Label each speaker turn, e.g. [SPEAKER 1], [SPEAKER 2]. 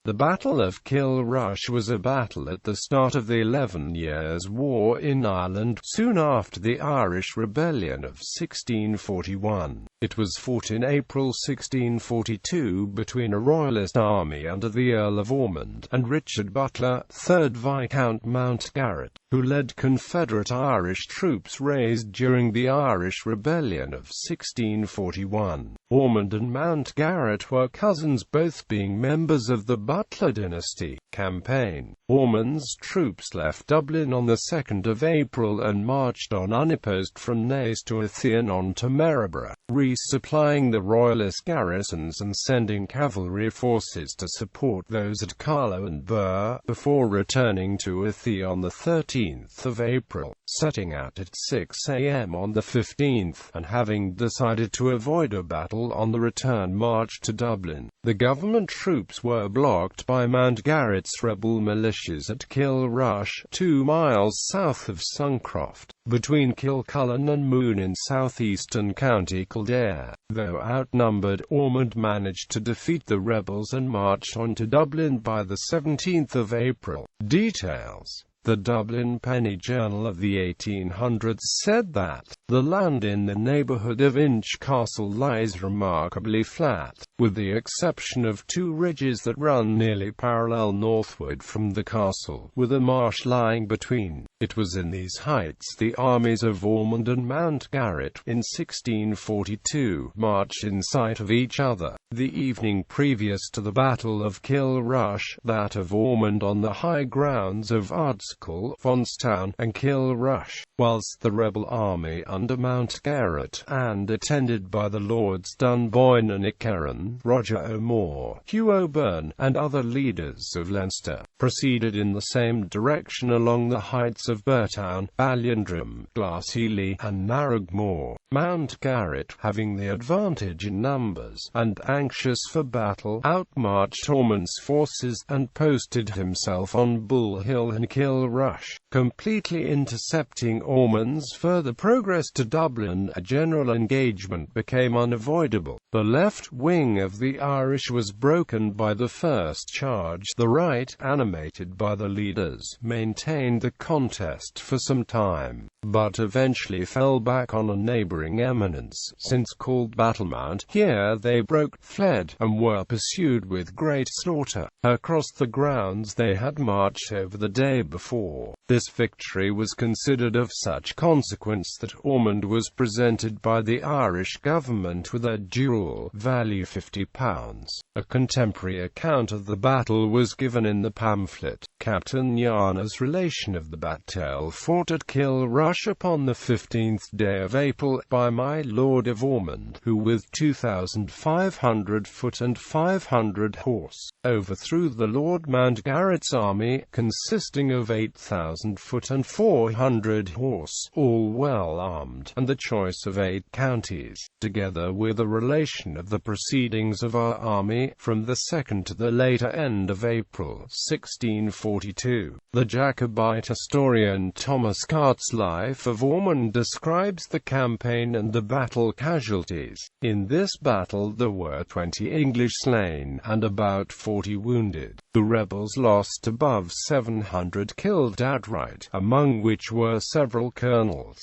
[SPEAKER 1] The Battle of Kilrush was a battle at the start of the 11 Years' War in Ireland, soon after the Irish Rebellion of 1641. It was fought in April 1642 between a Royalist army under the Earl of Ormonde and Richard Butler, 3rd Viscount Mountgarret, who led Confederate Irish troops raised during the Irish Rebellion of 1641. Ormonde and Mountgarret were cousins, both being members of the Butler dynasty. Campaign. Ormonde's troops left Dublin on the 2nd of April and marched on unopposed from Naas to Athy on to Maryborough, resupplying the Royalist garrisons and sending cavalry forces to support those at Carlow and Birr, before returning to Athy on the 13th of April, setting out at 6 a.m. on the 15th, and having decided to avoid a battle on the return march to Dublin. The government troops were blocked by Mountgarret's rebel militias at Kilrush, 2 miles south of Suncroft, between Kilcullen and Moone in southeastern County Kildare. Though outnumbered, Ormonde managed to defeat the rebels and marched on to Dublin by the 17th of April. Details. The Dublin Penny Journal of the 1800s said that the land in the neighbourhood of Inch Castle lies remarkably flat, with the exception of 2 ridges that run nearly parallel northward from the castle, with a marsh lying between. It was in these heights the armies of Ormonde and Mountgarret, in 1642, marched in sight of each other. The evening previous to the Battle of Kilrush, that of Ormonde on the high grounds of Ardskill, Fonstown, and Kilrush, whilst the rebel army under Mountgarret, and attended by the Lords Dunboyne and Icaron, Roger O'More, Hugh O'Byrne, and other leaders of Leinster, proceeded in the same direction along the heights of Burtown, Balliandrum, Glashealy, and Narrogmore. Mountgarret, having the advantage in numbers, and anxious for battle, outmarched Ormonde's forces, and posted himself on Bull Hill and Kilrush, completely intercepting Ormonde's further progress to Dublin. A general engagement became unavoidable. The left wing of the Irish was broken by the first charge. The right, animated by the leaders, maintained the contest for some time, but eventually fell back on a neighbouring eminence, since called Battlemount. Here they broke, fled, and were pursued with great slaughter, across the grounds they had marched over the day before. This victory was considered of such consequence that Ormonde was presented by the Irish government with a duel, value £50. A contemporary account of the battle was given in the pamphlet, Captain Yarner's relation of the battle fought at Kilrush upon the 15th day of April, by my Lord of Ormonde, who with 2,500 foot and 500 horse, overthrew the Lord Mountgarret's army, consisting of 8,000 foot and 400 horse, all well armed, and the choice of 8 counties, together with a relation of the proceedings of our army, from the 2nd to the later end of April, 1642. The Jacobite historian Thomas Cart's Life of Ormonde describes the campaign and the battle casualties. In this battle there were 20 English slain, and about 40 wounded. The rebels lost above 700 killed outright, among which were several colonels.